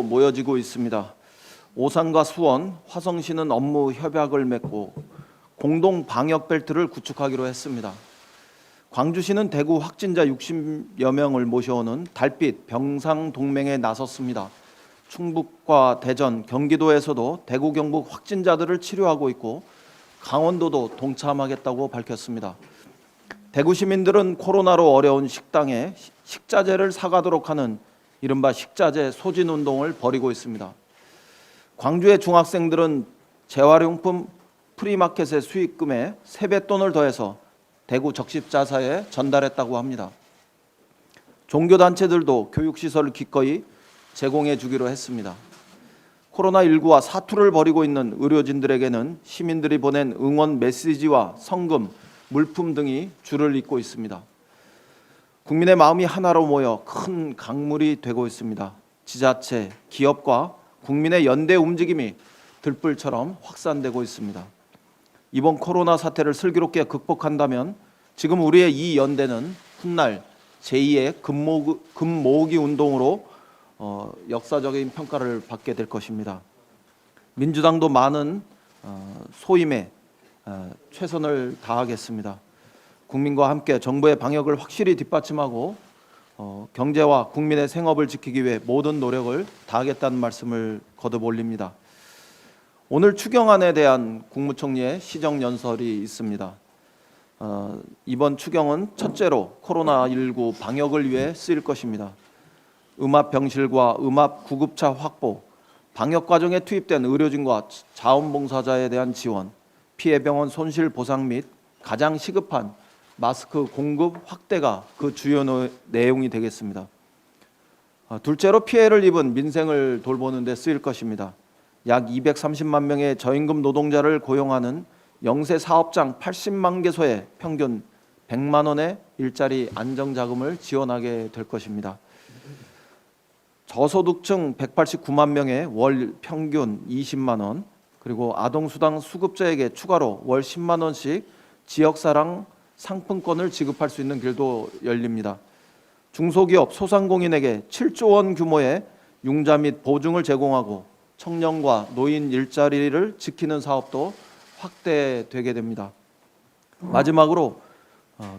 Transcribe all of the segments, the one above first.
모여지고 있습니다. 오산과 수원, 화성시는 업무 협약을 맺고 공동 방역 벨트를 구축하기로 했습니다. 광주시는 대구 확진자 60여 명을 모셔오는 달빛 병상 동맹에 나섰습니다. 충북과 대전, 경기도에서도 대구 경북 확진자들을 치료하고 있고 강원도도 동참하겠다고 밝혔습니다. 대구 시민들은 코로나로 어려운 식당에 식자재를 사가도록 하는 이른바 식자재 소진운동을 벌이고 있습니다. 광주의 중학생들은 재활용품 프리마켓의 수익금에 세뱃돈을 더해서 대구 적십자사에 전달했다고 합니다. 종교단체들도 교육시설을 기꺼이 제공해 주기로 했습니다. 코로나19와 사투를 벌이고 있는 의료진들에게는 시민들이 보낸 응원 메시지와 성금, 물품 등이 줄을 잇고 있습니다. 국민의 마음이 하나로 모여 큰 강물이 되고 있습니다. 지자체, 기업과 국민의 연대 움직임이 들불처럼 확산되고 있습니다. 이번 코로나 사태를 슬기롭게 극복한다면 지금 우리의 이 연대는 훗날 제2의 금 모으기 운동으로 역사적인 평가를 받게 될 것입니다. 민주당도 많은 소임에 최선을 다하겠습니다. 국민과 함께 정부의 방역을 확실히 뒷받침하고 경제와 국민의 생업을 지키기 위해 모든 노력을 다하겠다는 말씀을 거듭 올립니다. 오늘 추경안에 대한 국무총리의 시정연설이 있습니다. 이번 추경은 첫째로 코로나19 방역을 위해 쓰일 것입니다. 음압병실과 음압구급차 확보, 방역 과정에 투입된 의료진과 자원봉사자에 대한 지원, 피해병원 손실 보상 및 가장 시급한 마스크 공급 확대가 그 주요 내용이 되겠습니다. 둘째로 피해를 입은 민생을 돌보는 데 쓰일 것입니다. 약 230만 명의 저임금 노동자를 고용하는 영세 사업장 80만 개소에 평균 100만 원의 일자리 안정자금을 지원하게 될 것입니다. 저소득층 189만 명의 월 평균 20만 원, 그리고 아동수당 수급자에게 추가로 월 10만 원씩 지역사랑 상품권을 지급할 수 있는 길도 열립니다. 중소기업 소상공인에게 7조 원 규모의 융자 및 보증을 제공하고 청년과 노인 일자리를 지키는 사업도 확대되게 됩니다. 마지막으로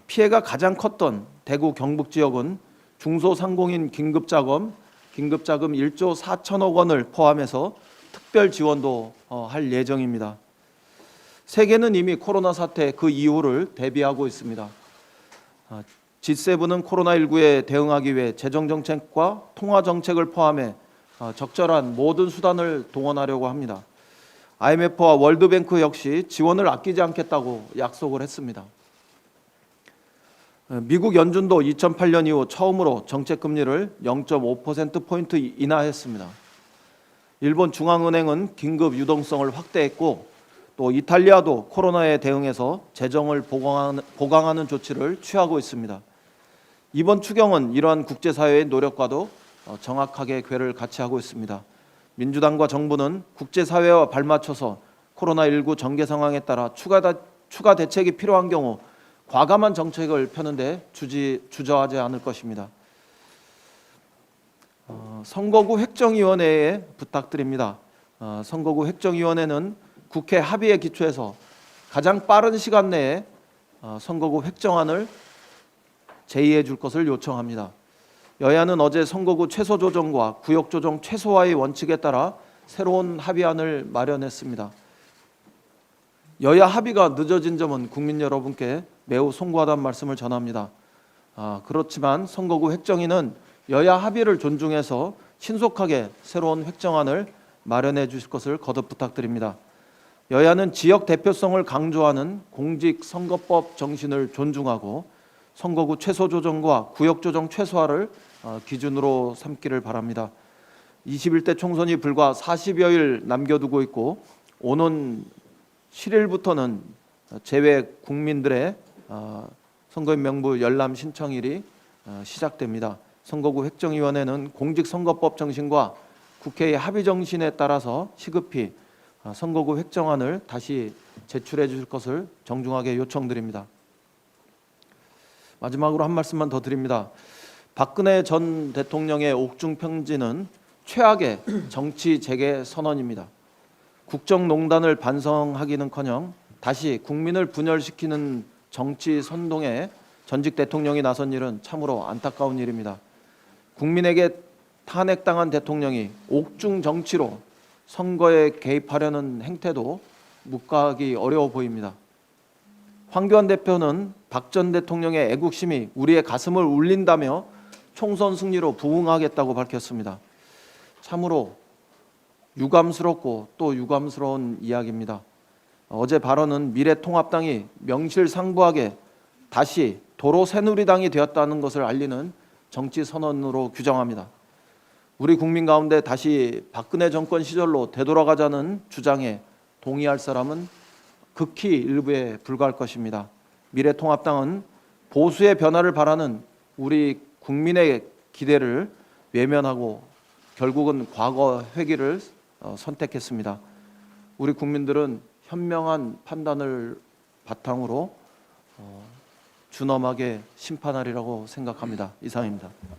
피해가 가장 컸던 대구 경북 지역은 중소상공인 긴급자금 1조 4천억 원을 포함해서 특별 지원도 할 예정입니다. 세계는 이미 코로나 사태 그 이후를 대비하고 있습니다. G7은 코로나19에 대응하기 위해 재정정책과 통화정책을 포함해 적절한 모든 수단을 동원하려고 합니다. IMF와 월드뱅크 역시 지원을 아끼지 않겠다고 약속을 했습니다. 미국 연준도 2008년 이후 처음으로 정책금리를 0.5%포인트 인하했습니다. 일본 중앙은행은 긴급 유동성을 확대했고 또 이탈리아도 코로나에 대응해서 재정을 보강하는 조치를 취하고 있습니다. 이번 추경은 이러한 국제사회의 노력과도 정확하게 궤를 같이 하고 있습니다. 민주당과 정부는 국제사회와 발맞춰서 코로나19 전개 상황에 따라 추가 대책이 필요한 경우 과감한 정책을 펴는데 주저하지 않을 것입니다. 선거구 획정위원회에 부탁드립니다. 선거구 획정위원회는 국회 합의에 기초해서 가장 빠른 시간 내에 선거구 획정안을 제의해 줄 것을 요청합니다. 여야는 어제 선거구 최소 조정과 구역 조정 최소화의 원칙에 따라 새로운 합의안을 마련했습니다. 여야 합의가 늦어진 점은 국민 여러분께 매우 송구하다는 말씀을 전합니다. 그렇지만 선거구 획정위는 여야 합의를 존중해서 신속하게 새로운 획정안을 마련해 주실 것을 거듭 부탁드립니다. 여야는 지역 대표성을 강조하는 공직선거법 정신을 존중하고 선거구 최소 조정과 구역 조정 최소화를 기준으로 삼기를 바랍니다. 21대 총선이 불과 40여일 남겨두고 있고 오는 7일부터는 재외 국민들의 선거인 명부 열람 신청일이 시작됩니다. 선거구 획정위원회는 공직선거법 정신과 국회의 합의 정신에 따라서 시급히 선거구 획정안을 다시 제출해 주실 것을 정중하게 요청드립니다. 마지막으로 한 말씀만 더 드립니다. 박근혜 전 대통령의 옥중 편지는 최악의 정치 재개 선언입니다. 국정농단을 반성하기는커녕 다시 국민을 분열시키는 정치 선동에 전직 대통령이 나선 일은 참으로 안타까운 일입니다. 국민에게 탄핵당한 대통령이 옥중 정치로 선거에 개입하려는 행태도 묵과하기 어려워 보입니다. 황교안 대표는 박 전 대통령의 애국심이 우리의 가슴을 울린다며 총선 승리로 부응하겠다고 밝혔습니다. 참으로 유감스럽고 또 유감스러운 이야기입니다. 어제 발언은 미래통합당이 명실상부하게 다시 도로 새누리당이 되었다는 것을 알리는 정치 선언으로 규정합니다. 우리 국민 가운데 다시 박근혜 정권 시절로 되돌아가자는 주장에 동의할 사람은 극히 일부에 불과할 것입니다. 미래통합당은 보수의 변화를 바라는 우리 국민의 기대를 외면하고 결국은 과거 회귀를 선택했습니다. 우리 국민들은 현명한 판단을 바탕으로 준엄하게 심판하리라고 생각합니다. 이상입니다.